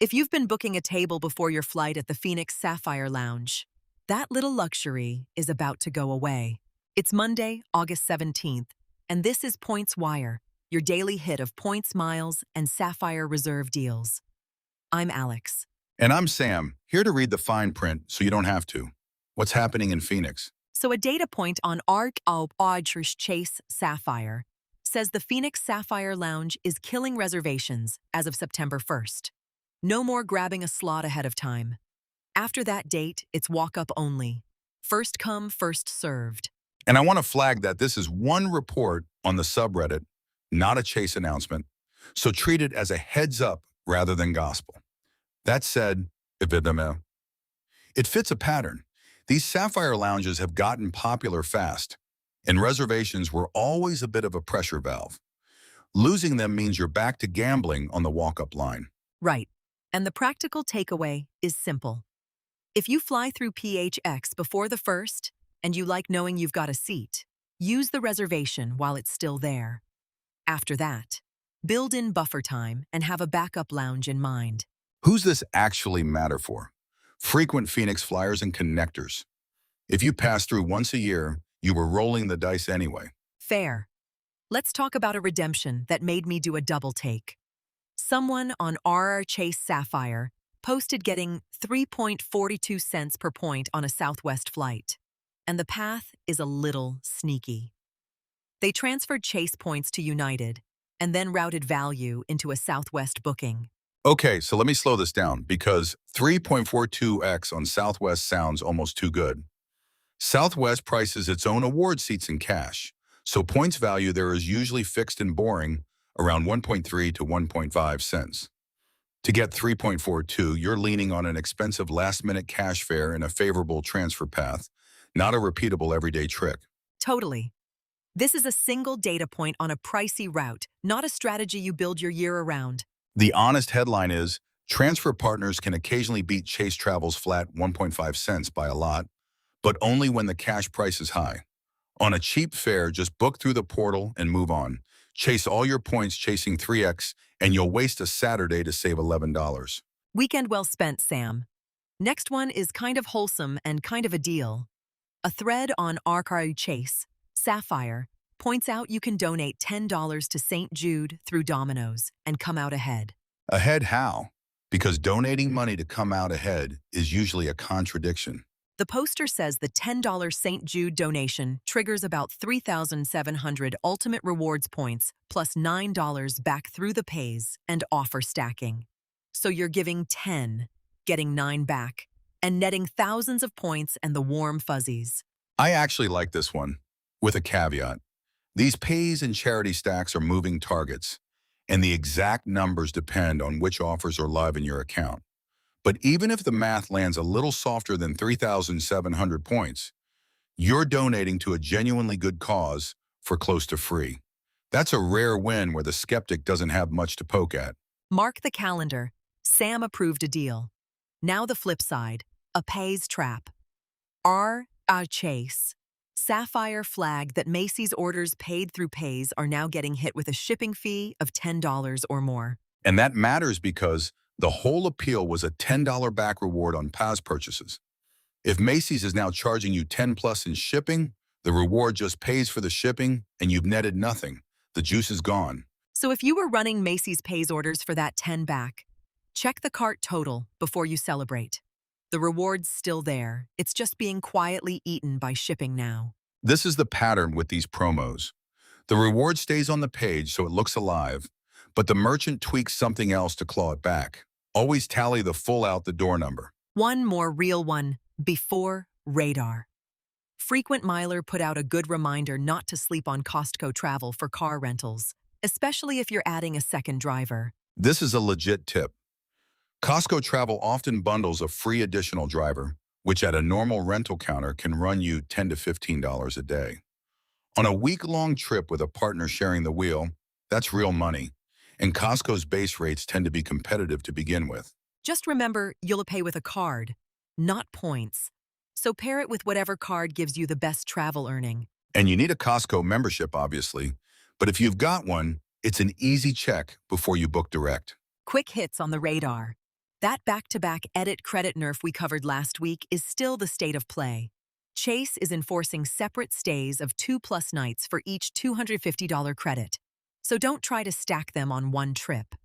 If you've been booking a table before your flight at the Phoenix Sapphire Lounge, that little luxury is about to go away. It's Monday, August 17th, and this is Points Wire, your daily hit of points, miles, and Sapphire Reserve deals. I'm Alex. And I'm Sam, here to read the fine print so you don't have to. What's happening in Phoenix? So a data point on Arc of Audrich Chase Sapphire says the Phoenix Sapphire Lounge is killing reservations as of September 1st. No more grabbing a slot ahead of time. After that date, it's walk-up only. First come, first served. And I want to flag that this is one report on the subreddit, not a Chase announcement, so treat it as a heads up rather than gospel. That said, it fits a pattern. These Sapphire Lounges have gotten popular fast, and reservations were always a bit of a pressure valve. Losing them means you're back to gambling on the walk-up line. Right. And the practical takeaway is simple. If you fly through PHX before the first, and you like knowing you've got a seat, use the reservation while it's still there. After that, build in buffer time and have a backup lounge in mind. Who's this actually matter for? Frequent Phoenix flyers and connectors. If you pass through once a year, you were rolling the dice anyway. Fair. Let's talk about a redemption that made me do a double take. Someone on RR Chase Sapphire posted getting 3.42 cents per point on a Southwest flight, and the path is a little sneaky. They transferred Chase points to United and then routed value into a Southwest booking. Okay, so let me slow this down because 3.42x on Southwest sounds almost too good. Southwest prices its own award seats in cash, so points value there is usually fixed and boring around 1.3 to 1.5 cents. To get 3.42, you're leaning on an expensive last-minute cash fare and a favorable transfer path, not a repeatable everyday trick. Totally. This is a single data point on a pricey route, not a strategy you build your year around. The honest headline is, transfer partners can occasionally beat Chase Travel's flat 1.5 cents by a lot, but only when the cash price is high. On a cheap fare, just book through the portal and move on. Chase all your points chasing 3x, and you'll waste a Saturday to save $11. Weekend well spent, Sam. Next one is kind of wholesome and kind of a deal. A thread on RR Chase Sapphire points out you can donate $10 to St. Jude through Domino's and come out ahead. Ahead how? Because donating money to come out ahead is usually a contradiction. The poster says the $10 St. Jude donation triggers about 3,700 ultimate rewards points plus $9 back through the Paze and offer stacking. So you're giving 10, getting 9 back, and netting thousands of points and the warm fuzzies. I actually like this one, with a caveat. These Paze and charity stacks are moving targets, and the exact numbers depend on which offers are live in your account. But even if the math lands a little softer than 3,700 points, you're donating to a genuinely good cause for close to free. That's a rare win where the skeptic doesn't have much to poke at. Mark the calendar. Sam approved a deal. Now the flip side, a Paze trap. A Chase Sapphire flag that Macy's orders paid through Paze are now getting hit with a shipping fee of $10 or more. And that matters because the whole appeal was a $10 back reward on Paze purchases. If Macy's is now charging you $10 plus in shipping, the reward just pays for the shipping and you've netted nothing. The juice is gone. So if you were running Macy's Paze orders for that 10 back, check the cart total before you celebrate. The reward's still there. It's just being quietly eaten by shipping now. This is the pattern with these promos. The reward stays on the page so it looks alive, but the merchant tweaks something else to claw it back. Always tally the full out the door number. One more real one, before radar. Frequent Miler put out a good reminder not to sleep on Costco travel for car rentals, especially if you're adding a second driver. This is a legit tip. Costco Travel often bundles a free additional driver, which at a normal rental counter can run you $10 to $15 a day. On a week-long trip with a partner sharing the wheel, that's real money, and Costco's base rates tend to be competitive to begin with. Just remember, you'll pay with a card, not points. So pair it with whatever card gives you the best travel earning. And you need a Costco membership, obviously, but if you've got one, it's an easy check before you book direct. Quick hits on the radar. That back-to-back edit credit nerf we covered last week is still the state of play. Chase is enforcing separate stays of 2+ nights for each $250 credit, so don't try to stack them on one trip.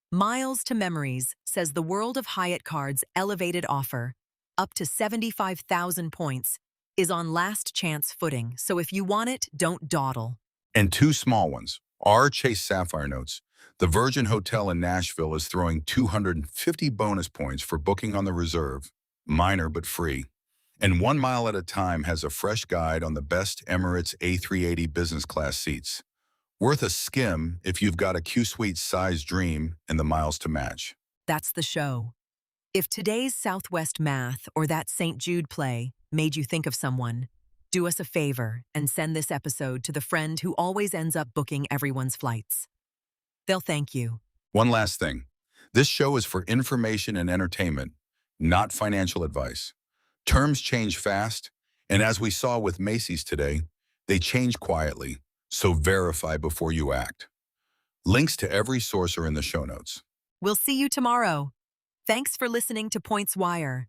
Miles to Memories says the World of Hyatt Card's elevated offer, up to 75,000 points, is on last chance footing, so if you want it, don't dawdle. And two small ones. Our Chase Sapphire notes. The Virgin Hotel in Nashville is throwing 250 bonus points for booking on the reserve, minor but free. And 1 Mile at a Time has a fresh guide on the best Emirates A380 business class seats. Worth a skim if you've got a Q-Suite size dream and the miles to match. That's the show. If today's Southwest math or that St. Jude play made you think of someone, do us a favor and send this episode to the friend who always ends up booking everyone's flights. They'll thank you. One last thing. This show is for information and entertainment, not financial advice. Terms change fast, and as we saw with Macy's today, they change quietly, so verify before you act. Links to every source are in the show notes. We'll see you tomorrow. Thanks for listening to Points Wire.